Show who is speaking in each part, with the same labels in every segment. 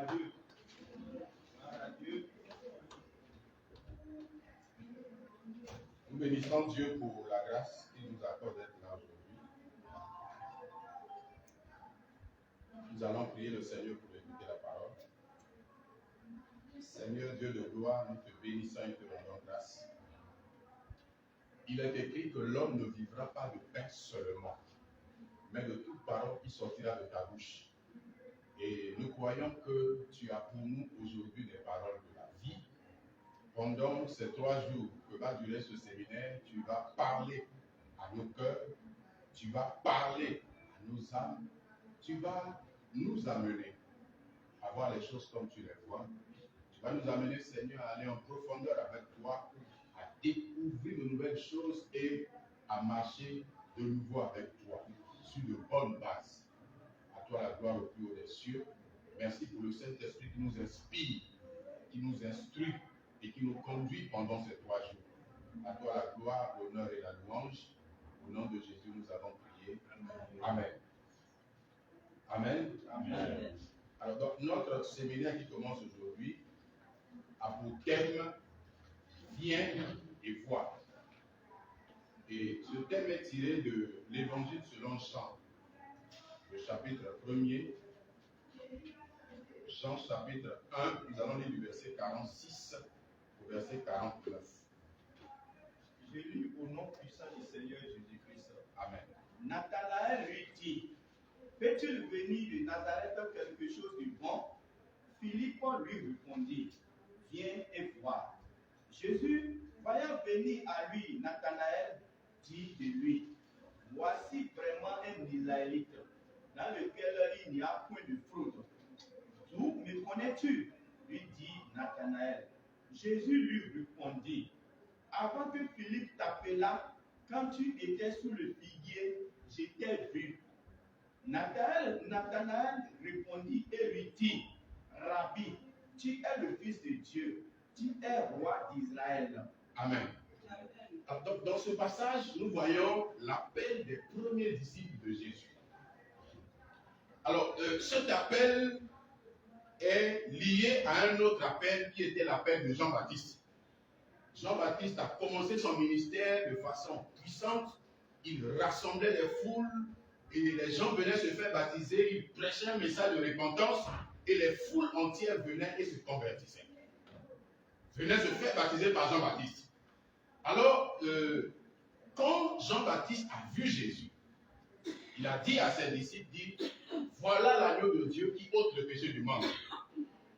Speaker 1: à Dieu. Gloire à Dieu.
Speaker 2: Nous bénissons Dieu pour la grâce qu'il nous accorde d'être là aujourd'hui. Nous allons prier le Seigneur pour écouter la parole. Seigneur Dieu de gloire, nous te bénissons et te rendons grâce. Il est écrit que l'homme ne vivra pas de pain seulement, mais de toute parole qui sortira de ta bouche. Et nous croyons que tu as pour nous aujourd'hui des paroles de la vie. Pendant ces 3 jours que va durer ce séminaire, tu vas parler à nos cœurs, tu vas parler à nos âmes, tu vas nous amener à voir les choses comme tu les vois. Tu vas nous amener, Seigneur, à aller en profondeur avec toi, à découvrir de nouvelles choses et à marcher de nouveau avec toi, sur de bonnes bases. À toi la gloire au plus haut des cieux. Merci pour le Saint-Esprit qui nous inspire, qui nous instruit et qui nous conduit pendant ces 3 jours. À toi la gloire, l'honneur et la louange. Au nom de Jésus, nous avons prié. Amen. Amen. Amen. Alors, donc, notre séminaire qui commence aujourd'hui a pour thème « Viens et vois ». Et ce thème est tiré de l'Évangile selon Jean, le chapitre 1er. Jean chapitre 1, nous allons lire du verset 46 au verset 49.
Speaker 1: Je lis au nom puissant du Seigneur Jésus-Christ.
Speaker 2: Amen.
Speaker 1: Nathanaël lui dit, peux-tu venir de Nazareth quelque chose de bon? Philippe lui répondit, viens et vois. Jésus, voyant venir à lui Nathanaël, dit de lui, voici vraiment un Israélite, dans lequel il n'y a point de fraude. D'où me connais-tu? Lui dit Nathanaël. Jésus lui répondit, avant que Philippe t'appelât, quand tu étais sous le figuier, je t'ai vu. Nathanaël répondit et lui dit, Rabbi, tu es le Fils de Dieu, tu es roi d'Israël.
Speaker 2: Amen. Alors, dans ce passage, nous voyons l'appel des premiers disciples de Jésus. Alors, cet appel est lié à un autre appel qui était l'appel de Jean-Baptiste. Jean-Baptiste a commencé son ministère de façon puissante. Il rassemblait les foules et les gens venaient se faire baptiser. Il prêchait un message de repentance et les foules entières venaient et se convertissaient. Venaient se faire baptiser par Jean-Baptiste. Alors, quand Jean-Baptiste a vu Jésus, il a dit à ses disciples, voilà l'agneau de Dieu qui ôte le péché du monde.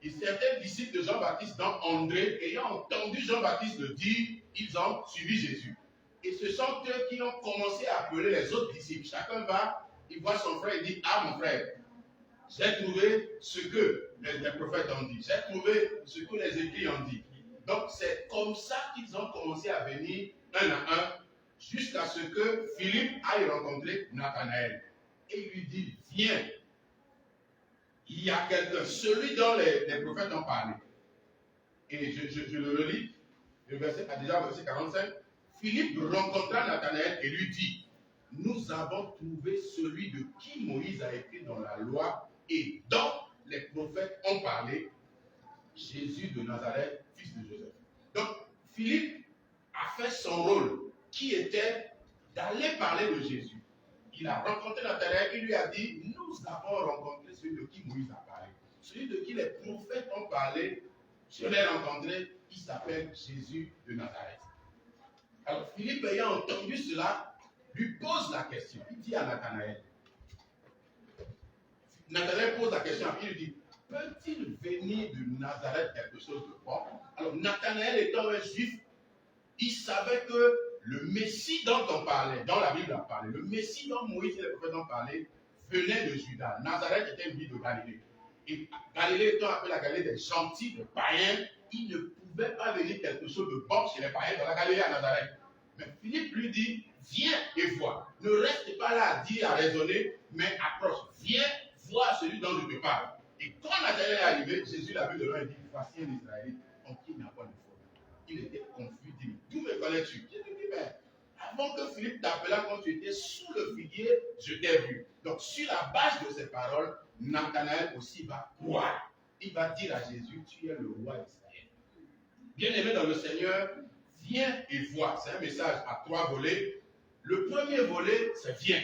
Speaker 2: Et certains disciples de Jean-Baptiste, dont André, ayant entendu Jean-Baptiste le dire, ils ont suivi Jésus. Et ce sont eux qui ont commencé à appeler les autres disciples. Chacun va, il voit son frère et dit, ah mon frère, j'ai trouvé ce que les prophètes ont dit. J'ai trouvé ce que les écrits ont dit. Donc c'est comme ça qu'ils ont commencé à venir un à un, jusqu'à ce que Philippe aille rencontrer Nathanaël. Et il lui dit, viens. Il y a quelqu'un, celui dont les prophètes ont parlé. Et je le relis, le verset 45. Philippe rencontra Nathanaël et lui dit, nous avons trouvé celui de qui Moïse a écrit dans la loi et dont les prophètes ont parlé, Jésus de Nazareth, fils de Joseph. Donc, Philippe a fait son rôle, qui était d'aller parler de Jésus. Il a rencontré Nathanaël, il lui a dit, nous avons rencontré celui de qui Moïse a parlé. Celui de qui les prophètes ont parlé, je l'ai rencontré, il s'appelle Jésus de Nazareth. Alors Philippe, ayant entendu cela, lui pose la question. Il dit à Nathanaël, Nathanaël pose la question à Philippe, il dit, peut-il venir de Nazareth quelque chose de bon? Alors Nathanaël étant un juif, il savait que le Messie dont on parlait, dont la Bible a parlé, le Messie dont Moïse et les prophètes ont parlé, venait de Juda. Nazareth était une ville de Galilée. Et Galilée étant appelée la Galilée des gentils, des païens, il ne pouvait pas venir quelque chose de bon chez les païens dans la Galilée à Nazareth. Mais Philippe lui dit, viens et vois. Ne reste pas là à dire, à raisonner, mais approche. Viens voir celui dont je te parle. Et quand Nathanaël est arrivé, Jésus l'a vu de loin et dit, voici un Israélite en qui il n'y a pas de faute. Il était confus, il dit, d'où me connais-tu? J'ai dit, mais avant que Philippe t'appelât quand tu étais sous le figuier, je t'ai vu. Donc sur la base de ces paroles, Nathanaël aussi va croire. il va dire à Jésus, tu es le roi d'Israël. Bien-aimé dans le Seigneur, viens et vois. C'est un message à 3 volets. Le premier volet, c'est viens.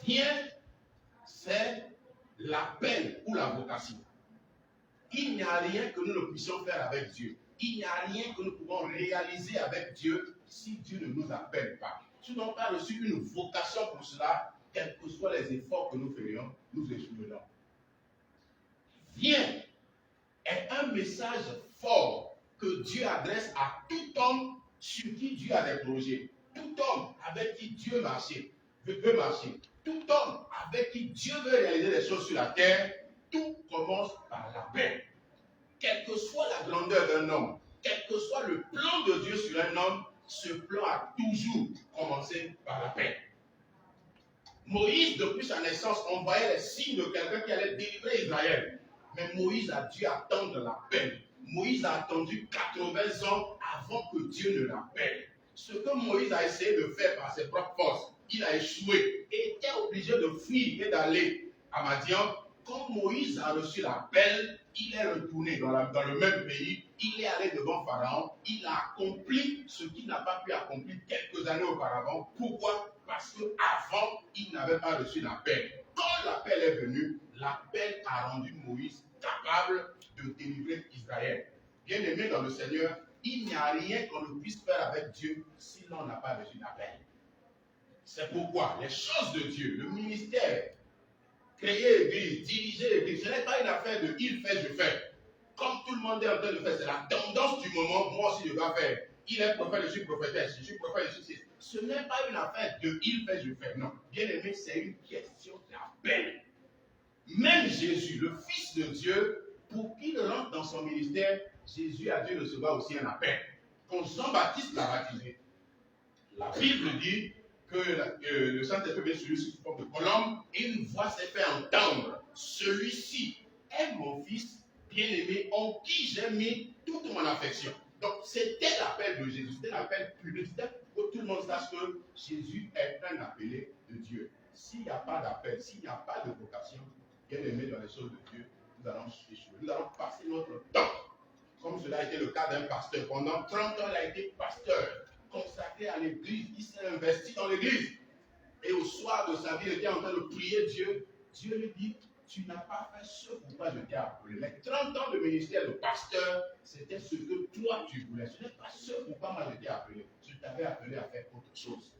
Speaker 2: Viens, c'est l'appel ou la vocation. Il n'y a rien que nous ne puissions faire avec Dieu. Il n'y a rien que nous pouvons réaliser avec Dieu si Dieu ne nous appelle pas. Si nous n'avons pas reçu une vocation pour cela, quels que soient les efforts que nous ferions, nous échouerons. Viens est un message fort que Dieu adresse à tout homme sur qui Dieu a des projets. Tout homme avec qui Dieu veut marcher. Tout homme avec qui Dieu veut réaliser des choses sur la terre, tout commence par l'appel. Quelle que soit la grandeur d'un homme, quel que soit le plan de Dieu sur un homme, ce plan a toujours commencé par l'appel. Moïse, depuis sa naissance, envoyait les signes de quelqu'un qui allait délivrer Israël. Mais Moïse a dû attendre l'appel. Moïse a attendu 80 ans avant que Dieu ne l'appelle. Ce que Moïse a essayé de faire par ses propres forces, il a échoué et était obligé de fuir et d'aller à Madian. Quand Moïse a reçu l'appel, il est retourné dans le même pays, il est allé devant Pharaon, il a accompli ce qu'il n'a pas pu accomplir quelques années auparavant. Pourquoi? Parce qu'avant, il n'avait pas reçu l'appel. Quand l'appel est venu, l'appel a rendu Moïse capable de délivrer Israël. Bien-aimé dans le Seigneur, il n'y a rien qu'on ne puisse faire avec Dieu si l'on n'a pas reçu l'appel. C'est pourquoi les choses de Dieu, le ministère, créer l'église, diriger l'église, ce n'est pas une affaire de il fait, je fais. Comme tout le monde est en train de faire, c'est la tendance du moment, moi aussi je dois faire. Il est prophète, je suis prophétesse, je suis prophète, je suis... Ce n'est pas une affaire de il fait, je fais. Non. Bien aimé, c'est une question d'appel. Même Jésus, le Fils de Dieu, pour qu'il rentre dans son ministère, Jésus a dû recevoir aussi un appel. Quand Jean-Baptiste l'a baptisé, la Bible dit que le Saint-Esprit vient sur lui sous forme de colombe et une voix s'est fait entendre. Celui-ci est mon Fils bien-aimé en qui j'ai mis toute mon affection. Donc c'était l'appel de Jésus, c'était l'appel public, c'était pour que tout le monde sache que Jésus est un appelé de Dieu. S'il n'y a pas d'appel, s'il n'y a pas de vocation, bien-aimé dans les choses de Dieu, nous allons échouer. Nous allons passer notre temps, comme cela a été le cas d'un pasteur. Pendant 30 ans, il a été pasteur, consacré à l'église, il s'est investi dans l'église. Et au soir de sa vie, il était en train de prier Dieu. Dieu lui dit, tu n'as pas fait ce pourquoi je t'ai appelé. Mais 30 ans de ministère de pasteur, c'était ce que toi tu voulais. Ce n'est pas ce pourquoi moi je t'ai appelé. Je t'avais appelé à faire autre chose.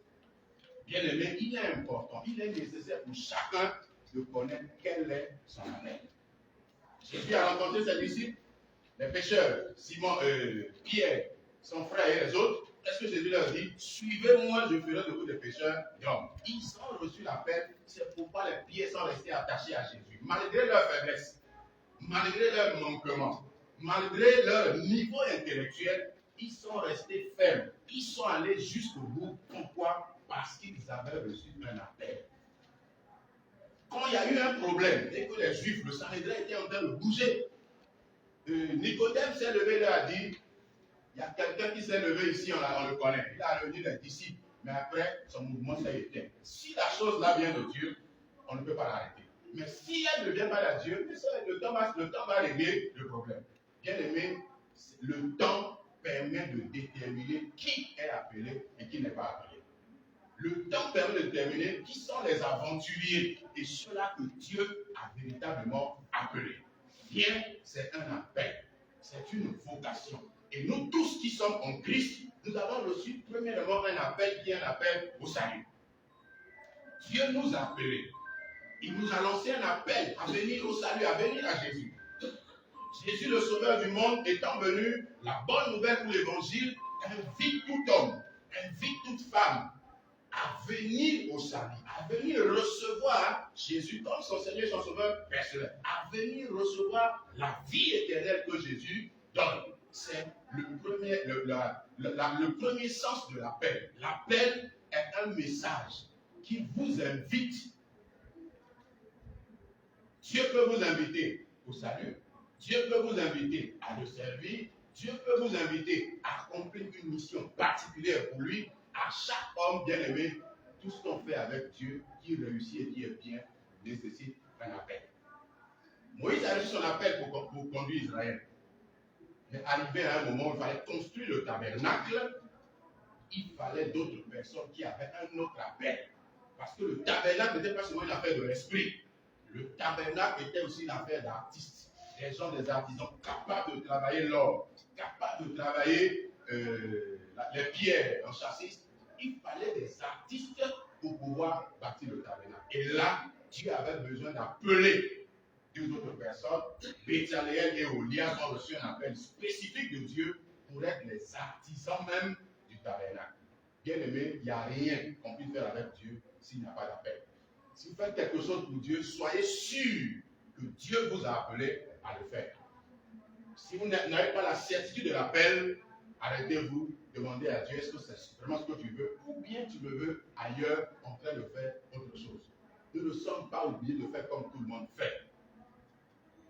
Speaker 2: Bien aimé, il est important, il est nécessaire pour chacun de connaître quel est son appel. Jésus a rencontré ses disciples, les pécheurs, Simon, Pierre, son frère et les autres. Est-ce que Jésus leur dit, suivez-moi, je ferai de vous des pécheurs d'hommes. Ils ont reçu l'appel, c'est pourquoi les pieds sont restés attachés à Jésus. Malgré leur faiblesse, malgré leur manquement, malgré leur niveau intellectuel, ils sont restés fermes. Ils sont allés jusqu'au bout. Pourquoi? Parce qu'ils avaient reçu un appel. Quand il y a eu un problème, et que les Juifs, le Sanhédrin était en train de bouger, Nicodème s'est levé et leur a dit, il y a quelqu'un qui s'est levé ici, on le connaît. Il a réuni les disciples, mais après, son mouvement s'est éteint. Si la chose là vient de Dieu, on ne peut pas l'arrêter. Mais si elle ne vient pas de Dieu, le temps va régler le problème. Bien aimé, le temps permet de déterminer qui est appelé et qui n'est pas appelé. Le temps permet de déterminer qui sont les aventuriers et ceux-là que Dieu a véritablement appelés. Viens, c'est un appel, c'est une vocation. Et nous tous qui sommes en Christ, nous avons reçu premièrement un appel qui est un appel au salut. Dieu nous a appelés. Il nous a lancé un appel à venir au salut, à venir à Jésus. Jésus, le sauveur du monde, étant venu, la bonne nouvelle pour l'évangile invite tout homme, invite toute femme à venir au salut, à venir recevoir Jésus comme son Seigneur et son Sauveur personnel, à venir recevoir la vie éternelle que Jésus donne. C'est le premier sens de l'appel. L'appel est un message qui vous invite. Dieu peut vous inviter au salut. Dieu peut vous inviter à le servir. Dieu peut vous inviter à accomplir une mission particulière pour lui. À chaque homme bien-aimé, tout ce qu'on fait avec Dieu, qui réussit et qui est bien, nécessite un appel. Moïse a reçu son appel pour conduire Israël. Mais arrivé à un moment où il fallait construire le tabernacle, il fallait d'autres personnes qui avaient un autre appel. Parce que le tabernacle n'était pas seulement une affaire de l'esprit. Le tabernacle était aussi une affaire d'artistes. Des gens, des artisans capables de travailler l'or, capables de travailler les pierres en chassis. Il fallait des artistes pour pouvoir bâtir le tabernacle. Et là, Dieu avait besoin d'appeler deux autres personnes. Béthaléel et Oliab ont reçu un appel spécifique de Dieu pour être les artisans même du tabernacle. Bien aimé, il n'y a rien qu'on puisse faire avec Dieu s'il n'y a pas d'appel. Si vous faites quelque chose pour Dieu, soyez sûr que Dieu vous a appelé à le faire. Si vous n'avez pas la certitude de l'appel, arrêtez-vous, demandez à Dieu, est-ce que c'est vraiment ce que tu veux, ou bien tu le veux ailleurs en train de faire autre chose. Nous ne sommes pas obligés de faire comme tout le monde fait.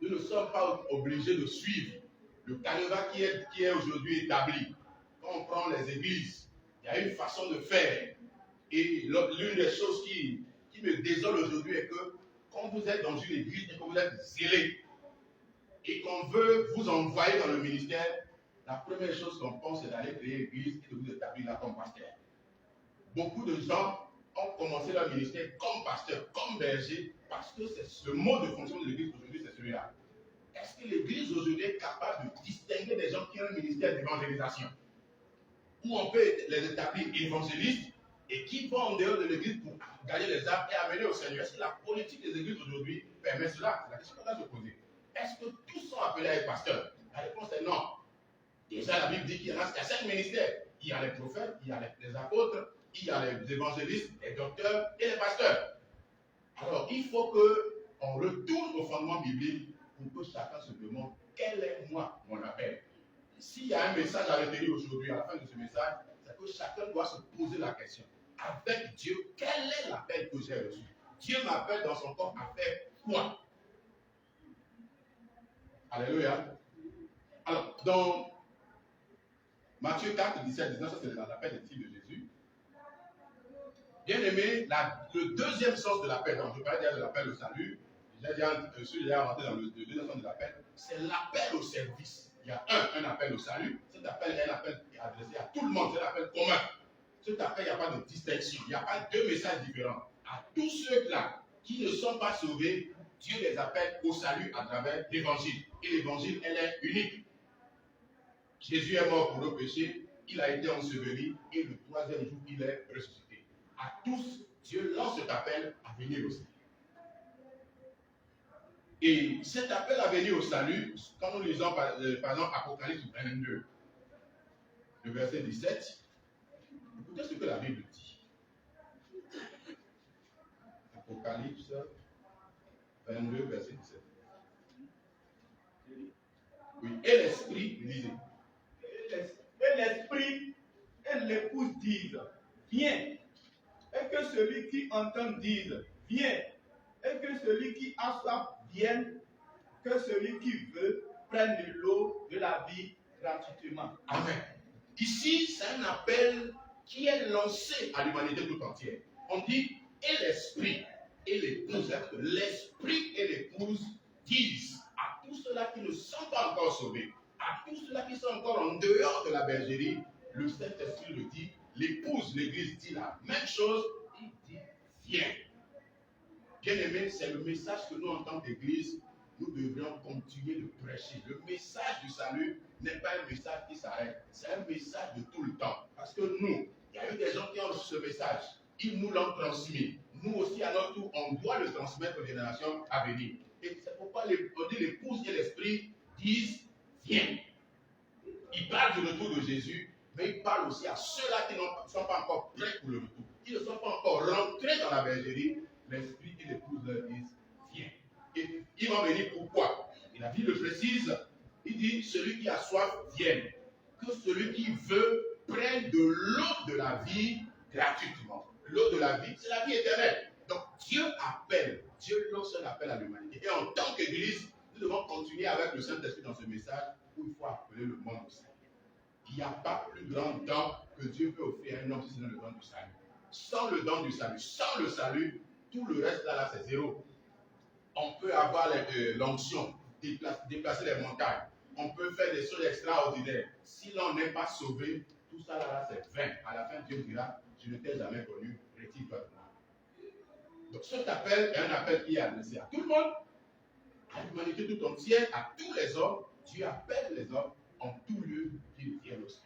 Speaker 2: Nous ne sommes pas obligés de suivre le canevas qui est aujourd'hui établi. Quand on prend les églises, il y a une façon de faire. Et l'une des choses qui me désole aujourd'hui est que quand vous êtes dans une église et que vous êtes zélé et qu'on veut vous envoyer dans le ministère, la première chose qu'on pense c'est d'aller créer l'église et de vous établir là comme pasteur. Beaucoup de gens ont commencé leur ministère comme pasteur, comme berger, parce que c'est le mode de fonction de l'église aujourd'hui, c'est celui-là. Est-ce que l'église aujourd'hui est capable de distinguer des gens qui ont un ministère d'évangélisation, où on peut les établir évangélistes et qui vont en dehors de l'église pour gagner les âmes et amener au Seigneur? Est-ce que la politique des églises aujourd'hui permet cela? C'est la question qu'on doit se poser. Est-ce que tous sont appelés à être pasteurs? La réponse est non. Déjà, la Bible dit qu'il y a 5 ministères. Il y a les prophètes, il y a les apôtres, il y a les évangélistes, les docteurs et les pasteurs. Alors, il faut qu'on retourne au fondement biblique pour que chacun se demande quel est moi mon appel. S'il y a un message à retenir aujourd'hui, à la fin de ce message, c'est que chacun doit se poser la question. Avec Dieu, quel est l'appel que j'ai reçu? Dieu m'appelle dans son corps à faire quoi? Alléluia. Alors, dans Matthieu 4, 17, 19, ça c'est l'appel des disciples de Jésus. Bien aimé, le deuxième sens de l'appel, donc je parlais déjà de l'appel au salut, je suis déjà rentré dans le deuxième sens de l'appel, c'est l'appel au service. Il y a un appel au salut, cet appel est un appel qui est adressé à tout le monde, c'est un appel commun. Cet appel, il n'y a pas de distinction, il n'y a pas deux messages différents. À tous ceux-là qui ne sont pas sauvés, Dieu les appelle au salut à travers l'évangile. Et l'évangile, elle est unique. Jésus est mort pour nos péchés, il a été enseveli et le troisième jour, il est ressuscité. À tous, Dieu lance cet appel à venir au salut. Et cet appel à venir au salut, quand nous lisons par exemple Apocalypse 22, le verset 17, écoutez ce que la Bible dit. Apocalypse 22, verset 17. Oui, et l'esprit, lisez.
Speaker 1: Et l'esprit et l'épouse disent, viens. Et que celui qui entend dise, viens. Et que celui qui a soif vienne. Que celui qui veut prenne de l'eau de la vie gratuitement.
Speaker 2: Amen. Ici, c'est un appel qui est lancé à l'humanité tout entière. On dit, et l'esprit et l'épouse. L'esprit et l'épouse disent à tous ceux-là qui ne sont pas encore sauvés, à tous ceux-là qui sont encore en dehors de la bergerie, le Saint-Esprit le dit, l'épouse, l'église dit la même chose, il dit, viens. Bien aimé, c'est le message que nous, en tant qu'église, nous devrions continuer de prêcher. Le message du salut n'est pas un message qui s'arrête, c'est un message de tout le temps. Parce que nous, il y a eu des gens qui ont reçu ce message, ils nous l'ont transmis. Nous aussi, à notre tour, on doit le transmettre aux générations à venir. Et c'est pourquoi on dit l'épouse et l'esprit disent, viens. Ils parlent du retour de Jésus, mais ils parlent aussi à ceux-là qui ne sont pas encore prêts pour le retour, qui ne sont pas encore rentrés dans la bergerie. L'esprit et l'épouse leur disent, viens. Et ils vont venir pourquoi? Et la Bible précise, il dit, celui qui a soif, vienne. Que celui qui veut prenne de l'eau de la vie gratuitement. L'eau de la vie, c'est la vie éternelle. Donc Dieu appelle, Dieu lance un appel à l'humanité. Et en tant qu'Église, nous devons continuer avec le Saint-Esprit dans ce message où il faut appeler le monde au salut. Il n'y a pas plus grand don que Dieu peut offrir à un homme si c'est le don du salut. Sans le don du salut, sans le salut, tout le reste là c'est zéro. On peut avoir l'onction, déplacer les montagnes. On peut faire des choses extraordinaires. Si l'on n'est pas sauvé, tout ça là, c'est vain. À la fin, Dieu dira, je ne t'ai jamais connu, retire-toi de moi. Donc cet appel est un appel qui est adressé à tout le monde, à l'humanité tout entière, à tous les hommes. Dieu appelle les hommes en tout lieu qu'ils viennent aussi.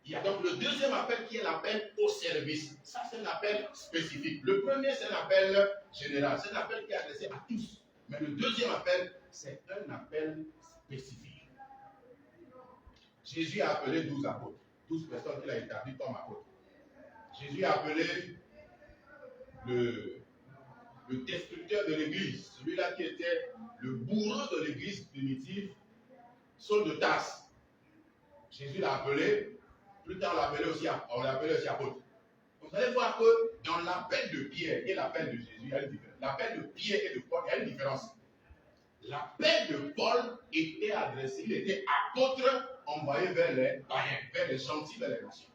Speaker 2: Il y a donc le deuxième appel qui est l'appel au service. Ça, c'est un appel spécifique. Le premier, c'est un appel général. C'est un appel qui est adressé à tous. Mais le deuxième appel, c'est un appel spécifique. Jésus a appelé 12 apôtres, 12 personnes qu'il a établies comme apôtres. Jésus a appelé le destructeur de l'église, celui-là qui était le bourreau de l'église primitive, Saul de Tarse. Jésus l'a appelé, plus tard on l'a appelé aussi apôtre. Vous allez voir que dans l'appel de Pierre et l'appel de Jésus, il y a une différence. L'appel de Pierre et de Paul, il y a une différence. L'appel de Paul était adressé, il était apôtre envoyé vers les païens, vers les gentils, vers les nations.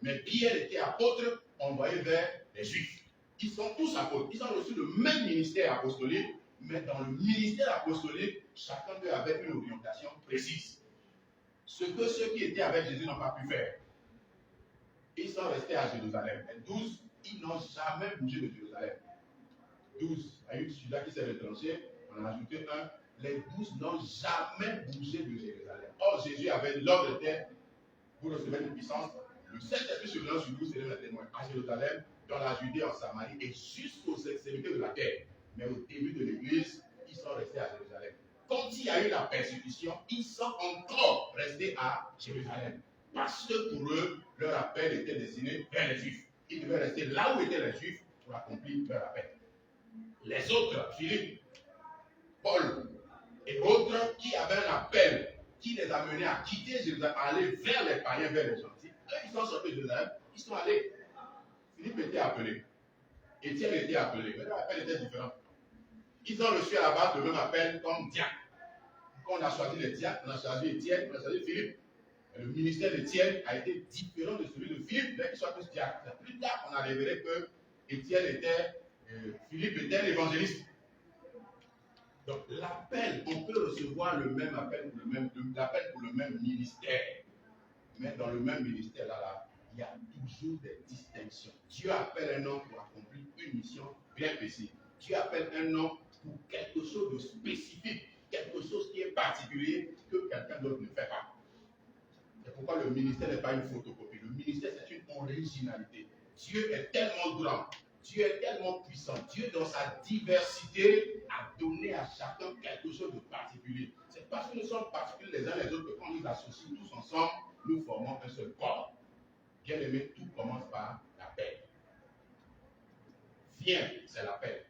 Speaker 2: Mais Pierre était apôtre envoyé vers les juifs. Ils sont tous apôtres. Ils ont reçu le même ministère apostolique, mais dans le ministère apostolique, chacun d'eux avait une orientation précise. Ce que ceux qui étaient avec Jésus n'ont pas pu faire. Ils sont restés à Jérusalem. Les 12, ils n'ont jamais bougé de Jérusalem. 12, il y a eu celui-là qui s'est retranché, on en a ajouté un. Les 12 n'ont jamais bougé de Jérusalem. Or, Jésus avait l'ordre d'être, vous recevez une puissance. Le Saint-Esprit survenant sur vous, c'est le témoin à Jérusalem, dans la Judée, en Samarie et jusqu'aux extrémités de la terre. Mais au début de l'Église, ils sont restés à Jérusalem. Quand il y a eu la persécution, ils sont encore restés à Jérusalem. Parce que pour eux, leur appel était destiné vers les Juifs. Ils devaient rester là où étaient les Juifs pour accomplir leur appel. Les autres, Philippe, Paul et autres qui avaient un appel qui les a menés à quitter Jérusalem, à aller vers les païens, vers les gentils. Eux, ils sont sortis de Jérusalem, ils sont allés. Philippe était appelé. Étienne était appelé. Mais leur appel était différent. Ils ont reçu à la base le même appel comme diacre. Quand on a choisi les diacres, on a choisi Étienne, on a choisi Philippe. Et le ministère d'Étienne a été différent de celui de Philippe, bien qu'ils soient tous diacres. Plus tard, on a révélé que Philippe était l'évangéliste. Donc l'appel, on peut recevoir le même appel pour le même ministère. Mais dans le même ministère, là, il y a toujours des distinctions. Dieu appelle un homme pour accomplir une mission bien précise. Dieu appelle un homme pour quelque chose de spécifique, quelque chose qui est particulier que quelqu'un d'autre ne fait pas. C'est pourquoi le ministère n'est pas une photocopie. Le ministère, c'est une originalité. Dieu est tellement grand, Dieu est tellement puissant. Dieu, dans sa diversité, a donné à chacun quelque chose de particulier. C'est parce que nous sommes particuliers les uns les autres que quand nous associons tous ensemble, nous formons un seul corps. Bien aimé, tout commence par l'appel. Viens, c'est l'appel.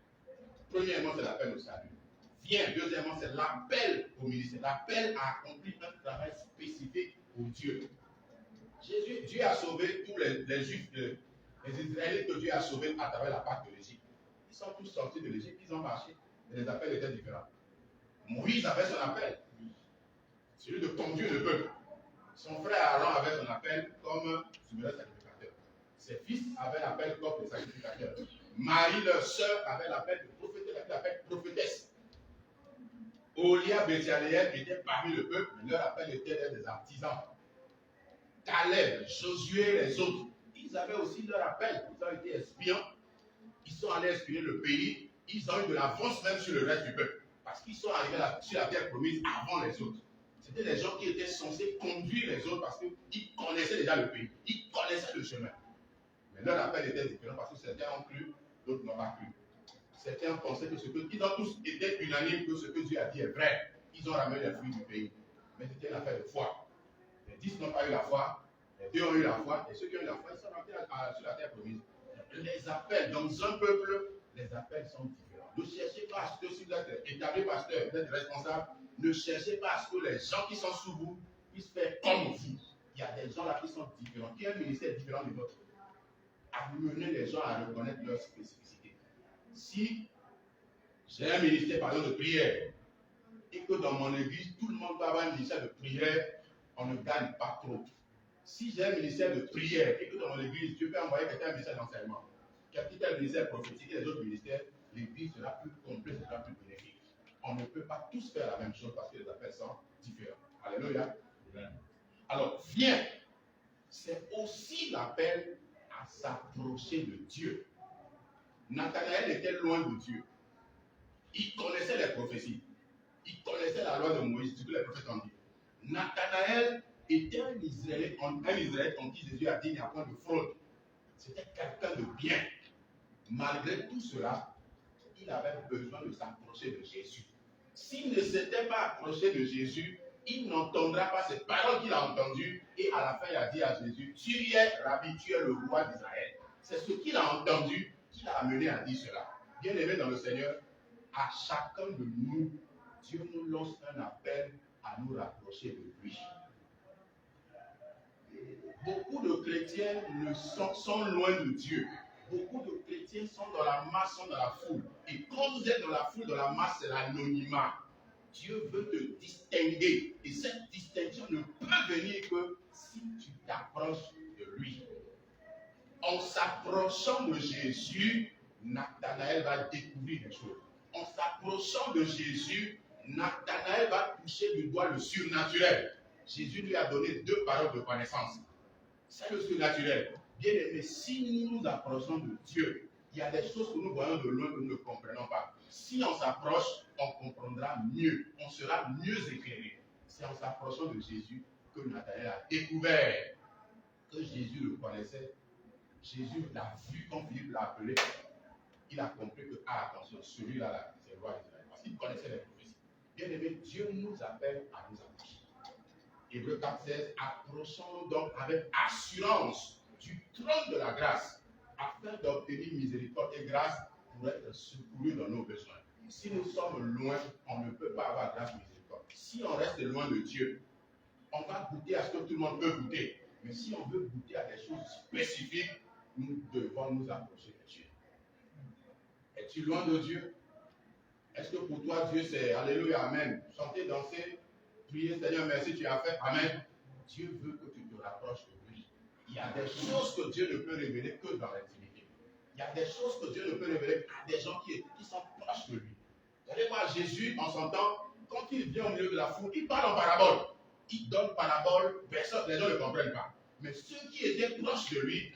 Speaker 2: Premièrement, c'est l'appel au salut. Viens, deuxièmement, c'est l'appel au ministère. L'appel à accomplir un travail spécifique pour Dieu. Dieu a sauvé tous les Juifs, les Israélites que Dieu a sauvés à travers la Pâque de l'Égypte. Ils sont tous sortis de l'Égypte, ils ont marché. Mais les appels étaient différents. Moïse avait son appel, celui de conduire le peuple. Son frère Aaron avait son appel comme souverain sacrificateur. Ses fils avaient l'appel comme des sacrificateurs. Marie, leur sœur, avait l'appel de prophétesse, elle l'appel prophétesse. Olia, Béthaléel étaient parmi le peuple, mais leur appel était des artisans. Caleb, Josué, les autres, ils avaient aussi leur appel. Ils ont été espions, ils sont allés espionner le pays, ils ont eu de l'avance même sur le reste du peuple. Parce qu'ils sont arrivés sur la terre promise avant les autres. C'était des gens qui étaient censés conduire les autres parce qu'ils connaissaient déjà le pays, ils connaissaient le chemin. Mais leur appel était différent parce que certains ont cru, d'autres n'ont pas cru. Certains pensaient que ils ont tous été unanimes que ce que Dieu a dit est vrai. Ils ont ramené les fruits du pays. Mais c'était une affaire de foi. Les 10 n'ont pas eu la foi, les 2 ont eu la foi, et ceux qui ont eu la foi, ils sont rentrés sur la terre promise. Les appels, dans un peuple, les appels sont différents. Ne cherchez pas à ce que si vous êtes établi pasteur, vous êtes responsable, ne cherchez pas à ce que les gens qui sont sous vous puissent faire comme vous. Il y a des gens là qui sont différents, qui ont un ministère différent du vôtre. Amenez les gens à reconnaître leur spécificité. Si j'ai un ministère, par exemple, de prière, et que dans mon église, tout le monde va avoir un ministère de prière, on ne gagne pas trop. Si j'ai un ministère de prière et que dans mon église, Dieu peut envoyer quelqu'un un ministère d'enseignement, Quel quitte le ministère prophétique et les autres ministères, l'église sera plus complète, sera plus bénéfique. On ne peut pas tous faire la même chose parce que les appels sont différents. Alléluia. Alors, viens. C'est aussi l'appel à s'approcher de Dieu. Nathanaël était loin de Dieu. Il connaissait les prophéties. Il connaissait la loi de Moïse, ce que les prophètes ont dit. Nathanaël était un Israélite en qui Jésus a dit il n'y a point de fraude. C'était quelqu'un de bien. Malgré tout cela, il avait besoin de s'approcher de Jésus. S'il ne s'était pas approché de Jésus, il n'entendra pas ces paroles qu'il a entendues. Et à la fin, il a dit à Jésus, tu es Rabbi, tu es le roi d'Israël. C'est ce qu'il a entendu qui l'a amené à dire cela. Bien-aimé dans le Seigneur, à chacun de nous, Dieu nous lance un appel à nous rapprocher de lui. Beaucoup de chrétiens sont loin de Dieu. Beaucoup de chrétiens sont dans la masse, sont dans la foule. Et quand vous êtes dans la foule, dans la masse, c'est l'anonymat. Dieu veut te distinguer. Et cette distinction ne peut venir que si tu t'approches de lui. En s'approchant de Jésus, Nathanaël va découvrir des choses. En s'approchant de Jésus, Nathanaël va toucher du doigt le surnaturel. Jésus lui a donné 2 paroles de connaissance. C'est le surnaturel. Bien aimé, si nous nous approchons de Dieu, il y a des choses que nous voyons de loin que nous ne comprenons pas. Si on s'approche, on comprendra mieux. On sera mieux éclairé. C'est en s'approchant de Jésus que Nathanaël a découvert que Jésus le connaissait. Jésus l'a vu quand Philippe l'a appelé. Il a compris que, attention, celui-là, c'est le roi d'Israël. Parce qu'il connaissait les prophéties. Bien aimé, Dieu nous appelle à nous approcher. Hébreux 4,16, approchons donc avec assurance du trône de la grâce, afin d'obtenir miséricorde et grâce pour être secourus dans nos besoins. Si nous sommes loin, on ne peut pas avoir grâce et miséricorde. Si on reste loin de Dieu, on va goûter à ce que tout le monde peut goûter. Mais si on veut goûter à des choses spécifiques, nous devons nous approcher de Dieu. Es-tu loin de Dieu? Est-ce que pour toi, Dieu c'est Alléluia, Amen? Chanter, danser, prier, Seigneur, merci, tu as fait, Amen. Dieu veut que tu te rapproches de lui. Il y a des choses que Dieu ne peut révéler que dans l'intimité. Il y a des choses que Dieu ne peut révéler à des gens qui sont proches de lui. Vous allez voir Jésus, en son temps, quand il vient au milieu de la foule, il parle en parabole. Il donne parabole, personne, les gens ne comprennent pas. Mais ceux qui étaient proches de lui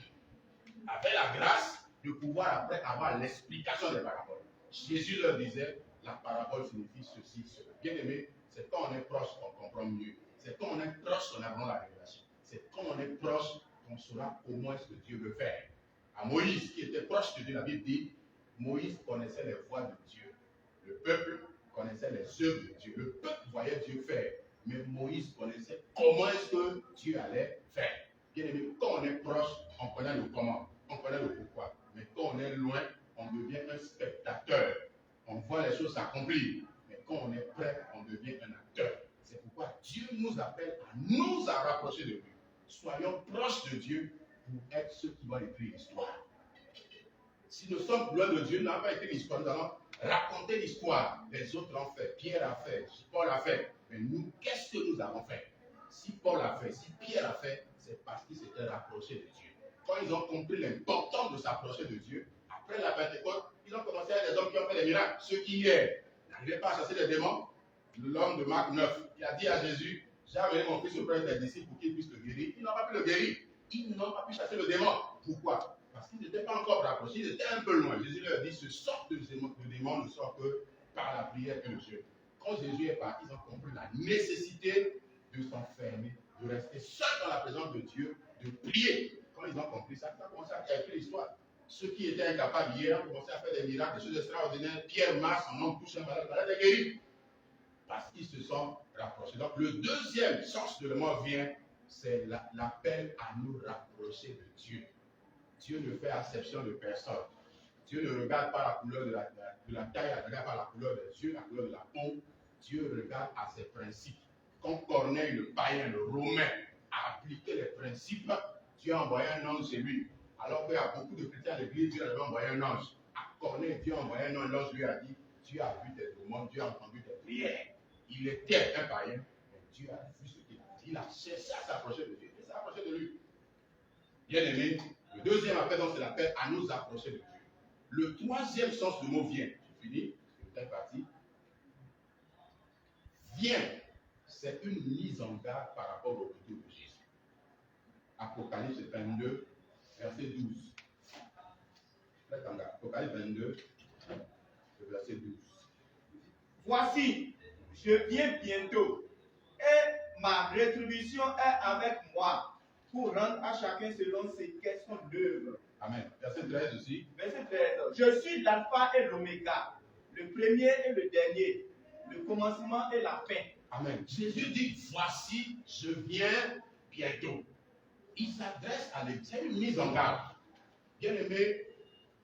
Speaker 2: avaient la grâce de pouvoir après avoir l'explication des paraboles. Jésus leur disait, la parabole signifie ceci, cela. Bien aimé, c'est quand on est proche qu'on comprend mieux. C'est quand on est proche qu'on apprend la révélation. C'est quand on est proche qu'on saura comment est-ce que Dieu veut faire. À Moïse, qui était proche de Dieu, la Bible dit, Moïse connaissait les voies de Dieu. Le peuple connaissait les œuvres de Dieu. Le peuple voyait Dieu faire. Mais Moïse connaissait comment est-ce que Dieu allait faire. Bien aimé, quand on est proche, on connaît le comment, on connaît le pourquoi. Mais quand on est loin, on devient un spectateur. On voit les choses s'accomplir. Mais quand on est prêt, on devient un acteur. C'est pourquoi Dieu nous appelle à nous rapprocher de lui. Soyons proches de Dieu pour être ceux qui vont écrire l'histoire. Si nous sommes loin de Dieu, nous n'avons pas écrit l'histoire, nous allons raconter l'histoire. Les autres l'ont fait, Pierre a fait, Paul a fait. Mais nous, qu'est-ce que nous avons fait? Si Paul a fait, si Pierre a fait, c'est parce qu'ils s'étaient rapprochés de Dieu. Quand ils ont compris l'importance de s'approcher de Dieu, après la Pentecôte, ils ont commencé à être des hommes qui ont fait des miracles. Ceux qui hier n'arrivaient pas à chasser les démons, l'homme de Marc 9, il a dit à Jésus, j'ai amené mon fils auprès des disciples pour qu'ils puissent le guérir. Ils n'ont pas pu le guérir. Ils n'ont pas pu chasser le démon. Pourquoi? Parce qu'ils n'étaient pas encore rapprochés, ils étaient un peu loin. Jésus leur dit, ce sort de démon ne sort que par la prière et le jeûne. Quand Jésus est parti, ils ont compris la nécessité de s'enfermer, de rester seul dans la présence de Dieu, de prier. Quand ils ont compris ça, ils ont commencé à écrire l'histoire. Ceux qui étaient incapables hier ont commencé à faire des miracles, des choses extraordinaires. Pierre marche, son homme touche un malade, le malade est guéri. Parce qu'ils se sont rapprochés. Donc le deuxième sens de le mot vient, c'est l'appel à nous rapprocher de Dieu. Dieu ne fait exception de personne. Dieu ne regarde pas la couleur de la taille, il ne regarde pas la couleur des yeux, la couleur de la peau. Dieu regarde à ses principes. Quand Corneille, le païen, le romain, a appliqué les principes, Dieu a envoyé un ange chez lui. Alors qu'il y a beaucoup de chrétiens à l'église, Dieu avait envoyé un ange. À Corneille, Dieu a envoyé un ange, l'ange lui a dit, Dieu a vu tes demandes, Dieu a entendu tes prières. Il était un païen, mais Dieu a vu ce qu'il a dit. Il a cherché à s'approcher de Dieu. Il s'est approché de lui. Bien aimé, Le deuxième appel, donc, c'est l'appel à nous approcher de Dieu. Le troisième sens du mot vient, j'ai fini, c'est une partie. Vient, c'est une mise en garde par rapport au retour de Jésus. Apocalypse 22, verset 12. Apocalypse 22, verset 12.
Speaker 1: Voici, je viens bientôt, et ma rétribution est avec moi, pour rendre à chacun selon ses questions d'œuvre.
Speaker 2: Amen. Verset 13 aussi.
Speaker 1: Verset 13. Je suis l'alpha et l'oméga, le premier et le dernier, le commencement et la fin.
Speaker 2: Amen. Jésus dit, voici, je viens bientôt. Il s'adresse à l'Église. C'est une mise en garde. Bien aimé,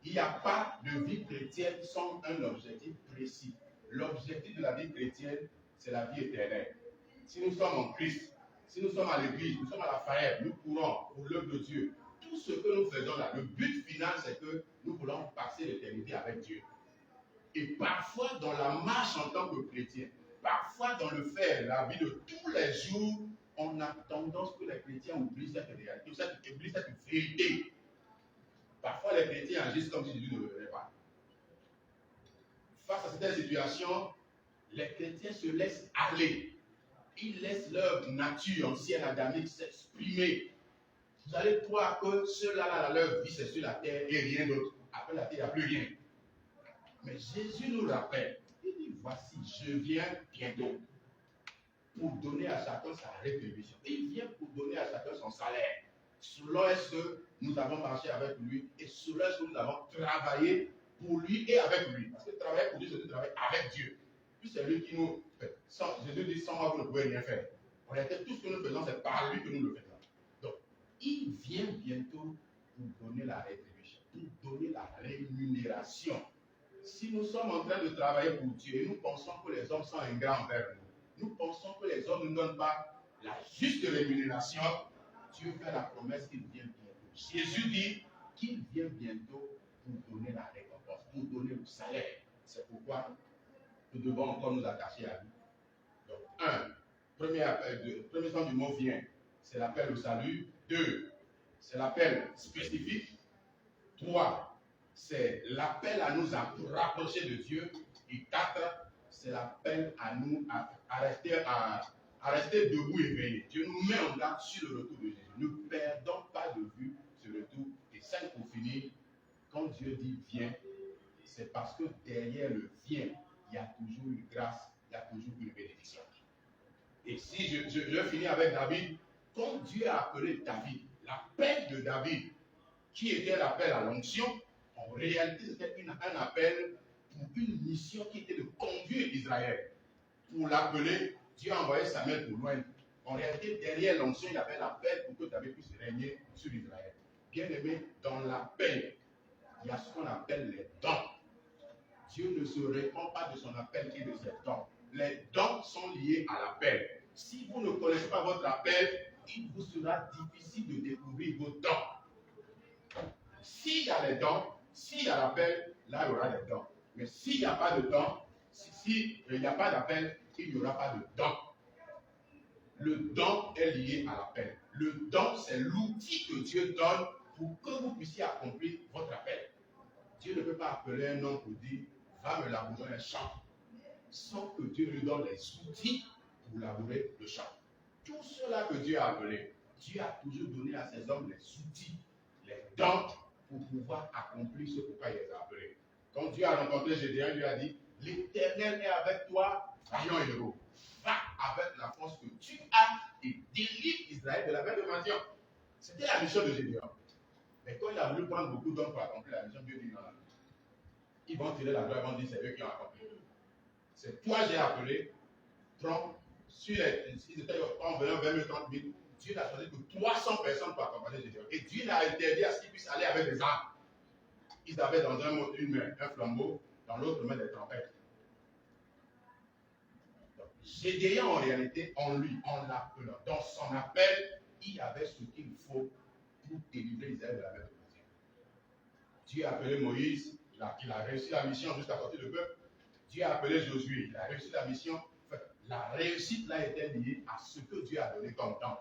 Speaker 2: il n'y a pas de vie chrétienne sans un objectif précis. L'objectif de la vie chrétienne, c'est la vie éternelle. Si nous sommes en Christ, si nous sommes à l'église, nous sommes à la Fayette, nous courons pour l'œuvre de Dieu. Tout ce que nous faisons là, le but final, c'est que nous voulons passer l'éternité avec Dieu. Et parfois, dans la marche en tant que chrétien, parfois dans le faire, la vie de tous les jours, on a tendance que les chrétiens oublient cette réalité, oublient cette vérité. Parfois, les chrétiens agissent comme si Jésus ne le venait pas. Face à cette situation, les chrétiens se laissent aller. Ils laissent leur nature ancienne adamique s'exprimer. Vous allez croire que ceux-là, leur vie, c'est sur la terre et rien d'autre. Après la terre, il n'y a plus rien. Mais Jésus nous rappelle, il dit, voici, je viens bientôt pour donner à chacun sa rétribution. Il vient pour donner à chacun son salaire. Selon est-ce que nous avons marché avec lui et selon est-ce que nous avons travaillé pour lui et avec lui. Parce que travailler pour Dieu, c'est de travailler avec Dieu. Puis c'est lui qui nous fait. Jésus dit, sans moi, vous ne pouvez rien faire. En réalité, tout ce que nous faisons, c'est par lui que nous le faisons. Donc, il vient bientôt pour donner la rétribution, pour donner la rémunération. Si nous sommes en train de travailler pour Dieu et nous pensons que les hommes sont ingrats envers nous, nous pensons que les hommes ne nous donnent pas la juste rémunération, Dieu fait la promesse qu'il vient bientôt. Jésus dit qu'il vient bientôt pour donner la récompense, pour donner le salaire. C'est pourquoi nous devons encore nous attacher à lui. Donc, premier sens du mot vient, c'est l'appel au salut. 2, c'est l'appel spécifique. 3, c'est l'appel à nous rapprocher de Dieu. Et 4, c'est l'appel à nous à rester debout et veiller. Dieu nous met en garde sur le retour de Jésus. Ne perdons pas de vue ce retour. Et 5, pour finir, quand Dieu dit viens, c'est parce que derrière le viens, il y a toujours une grâce, il y a toujours une bénédiction. Et si je finis avec David, quand Dieu a appelé David, l'appel de David, qui était l'appel à l'onction, en réalité c'était un appel pour une mission qui était de conduire Israël. Pour l'appeler, Dieu a envoyé Samuel pour loin. En réalité, derrière l'onction, il y avait l'appel pour que David puisse régner sur Israël. Bien aimé, dans l'appel, il y a ce qu'on appelle les dons. Dieu ne se répand pas de son appel et de ses dons. Les dons sont liés à l'appel. Si vous ne connaissez pas votre appel, il vous sera difficile de découvrir vos dons. S'il y a les dons, s'il y a l'appel, là il y aura les dons. Mais s'il n'y a pas de dons, s'il n'y a pas d'appel, il n'y aura pas de don. Le don est lié à l'appel. Le don, c'est l'outil que Dieu donne pour que vous puissiez accomplir votre appel. Dieu ne peut pas appeler un homme pour dire, va me labourer un champ, sans que Dieu lui donne les outils pour labourer le champ. Tout cela que Dieu a appelé, Dieu a toujours donné à ces hommes les outils, les dons pour pouvoir accomplir ce pourquoi il les a appelés. Quand Dieu a rencontré Gédéon, il lui a dit, l'Éternel est avec toi, vaillant héros. Va avec la force que tu as et délivre Israël de la main de Madian. C'était la mission de Gédéon. Mais quand il a voulu prendre beaucoup d'hommes pour accomplir la mission, Dieu dit non. Ils vont tirer la gloire, ils vont dire c'est eux qui ont accompli. C'est toi j'ai appelé, prends sur les. Ils étaient en venant 20 000, 30 000. Dieu n'a choisi que 300 personnes pour accompagner Gédéon. Et Dieu l'a interdit à ce qu'ils puissent aller avec des armes. Ils avaient dans une main un flambeau, dans l'autre main des trompettes. Gédéon, en réalité, en lui, en l'appelant, dans son appel, il y avait ce qu'il faut pour délivrer Israël de la main de Dieu. Dieu a appelé Moïse, il a réussi la mission jusqu'à sortir le peuple. Dieu a appelé Josué, il a réussi la mission. La réussite là était liée à ce que Dieu a donné comme temps.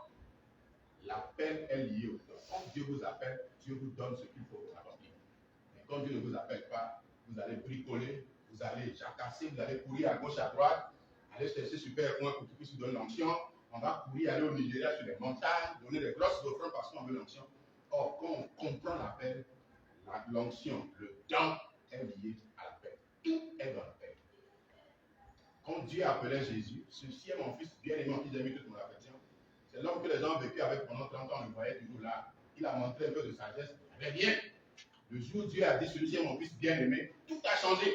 Speaker 2: L'appel est lié au don. Quand Dieu vous appelle, Dieu vous donne ce qu'il faut pour accomplir. Mais quand Dieu ne vous appelle pas, vous allez bricoler, vous allez jacasser, vous allez courir à gauche, à droite, aller chercher super loin pour qu'il puisse vous donner l'onction. On va courir, aller au Nigeria sur les montagnes, donner des grosses offrandes parce qu'on veut l'onction. Or, quand on comprend l'appel, l'onction, le don est lié à l'appel. Tout est dans l'appel. Quand Dieu appelait Jésus, ceci est mon fils bien-aimé en qui j'ai mis toute mon affection. C'est l'homme que les gens ont vécu avec pendant 30 ans, on le voyait toujours là. Il a montré un peu de sagesse. Il avait bien. Le jour où Dieu a dit, celui-ci est mon fils bien-aimé, tout a changé.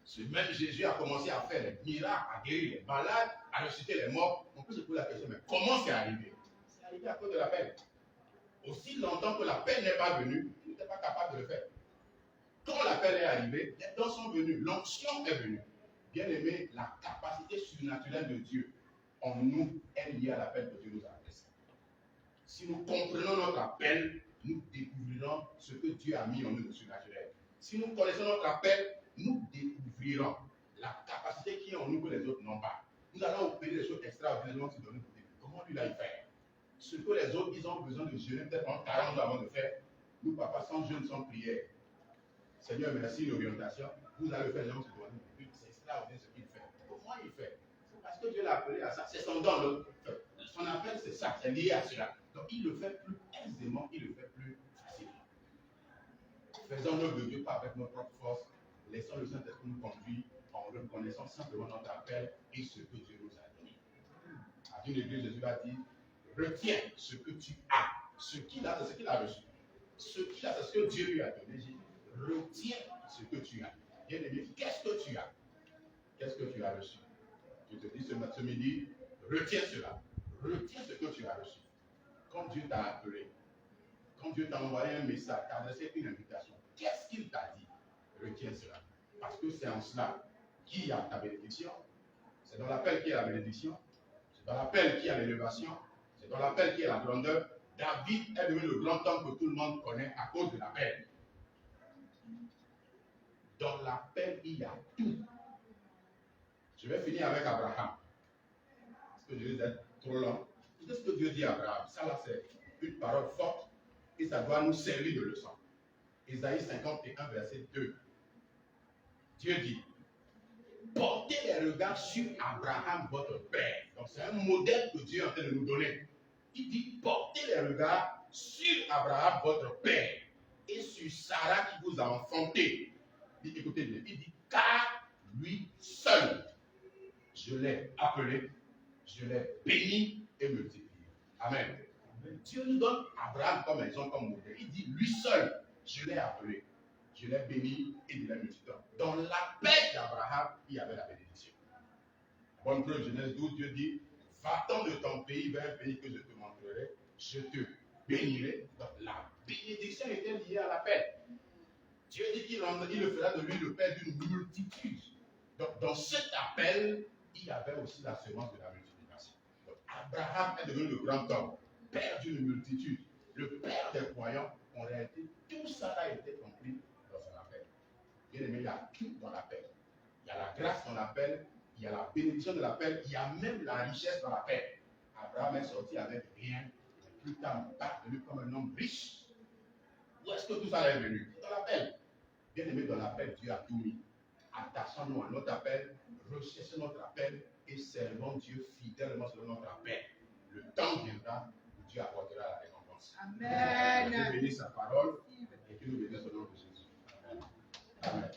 Speaker 2: Ce même Jésus a commencé à faire les miracles, à guérir les malades, à ressusciter les morts. On peut se poser la question, mais comment c'est arrivé? C'est arrivé à cause de l'appel. Aussi longtemps que l'appel n'est pas venu, il n'était pas capable de le faire. Quand l'appel est arrivé, les dons sont venus, l'onction est venue. Bien aimé, la capacité surnaturelle de Dieu en nous est liée à l'appel que Dieu nous a adressé. Si nous comprenons notre appel, nous découvrirons ce que Dieu a mis en nous de surnaturel. Si nous connaissons notre appel, nous découvrirons la capacité qui est en nous que les autres n'ont pas. Nous allons opérer des choses extraordinairement se donner pour Dieu. Comment lui l'a fait? Ce que les autres, ils ont besoin de jeûner peut-être en 40 jours avant de faire. Nous, papa, sans jeûne, sans prière. Seigneur, merci l'orientation. Vous allez faire les gens se donner pour Dieu. C'est extraordinaire ce qu'il fait. Comment il fait? C'est parce que Dieu l'a appelé à ça. C'est son don. Son appel, c'est ça. C'est lié à cela. Donc, il le fait plus aisément, il le fait plus facilement. Faisons l'œuvre de Dieu pas avec notre propre force. Laissons le Saint-Esprit nous conduire en reconnaissant simplement notre appel et ce que Dieu nous a donné. À une église, Jésus va dire, retiens ce que tu as. Ce qu'il a, c'est ce qu'il a reçu. Ce qu'il a, c'est ce que Dieu lui a donné. Jésus, retiens ce que tu as. Bien aimé, qu'est-ce que tu as? Qu'est-ce que tu as reçu? Je te dis ce midi, retiens cela. Retiens ce que tu as reçu. Quand Dieu t'a appelé, quand Dieu t'a envoyé un message, t'a adressé une invitation, qu'est-ce qu'il t'a dit? Retiens cela. Parce que c'est en cela qu'il y a ta bénédiction. C'est dans l'appel qu'il y a la bénédiction. C'est dans l'appel qu'il y a l'élévation. C'est dans l'appel qu'il y a la grandeur. David est devenu le grand homme que tout le monde connaît à cause de l'appel. Dans l'appel, il y a tout. Je vais finir avec Abraham. Parce que je vais être trop long. Qu'est-ce que Dieu dit à Abraham? Ça là, c'est une parole forte et ça doit nous servir de leçon. Ésaïe 51, verset 2. Dieu dit, portez les regards sur Abraham, votre père. Donc c'est un modèle que Dieu est en train de nous donner. Il dit, portez les regards sur Abraham, votre père, et sur Sarah qui vous a enfanté. Il dit, écoutez bien, il dit, car lui seul, je l'ai appelé, je l'ai béni et multiplié. Amen. Dieu nous donne Abraham comme exemple, comme modèle. Il dit, lui seul, je l'ai appelé, je l'ai béni et je l'ai multiplié. Dans l'appel d'Abraham, il y avait la bénédiction. Bonne preuve, Genèse 12, Dieu dit, va-t'en de ton pays vers un pays que je te montrerai, je te bénirai. Donc la bénédiction était liée à l'appel. Dieu dit qu'il le fera de lui le père d'une multitude. Donc dans cet appel, il y avait aussi la semence de la multiplication. Donc Abraham est devenu le grand homme, père d'une multitude, le père des croyants. En réalité, tout ça a été compris dans son appel. Bien aimé, il y a tout dans l'appel. Il y a la grâce dans l'appel, il y a la bénédiction de l'appel, il y a même la richesse dans l'appel. Abraham est sorti avec rien, mais plus tard, il est devenu comme un homme riche. Où est-ce que tout ça est venu? Dans l'appel. Bien aimé, dans l'appel, Dieu a tout mis. Attachons-nous à notre appel, recherchons notre appel et servons Dieu fidèlement selon notre appel. Le temps viendra où Dieu apportera la récompense. Amen. Dieu bénisse sa parole et que nous bénisse au nom de Jésus. Amen. Amen.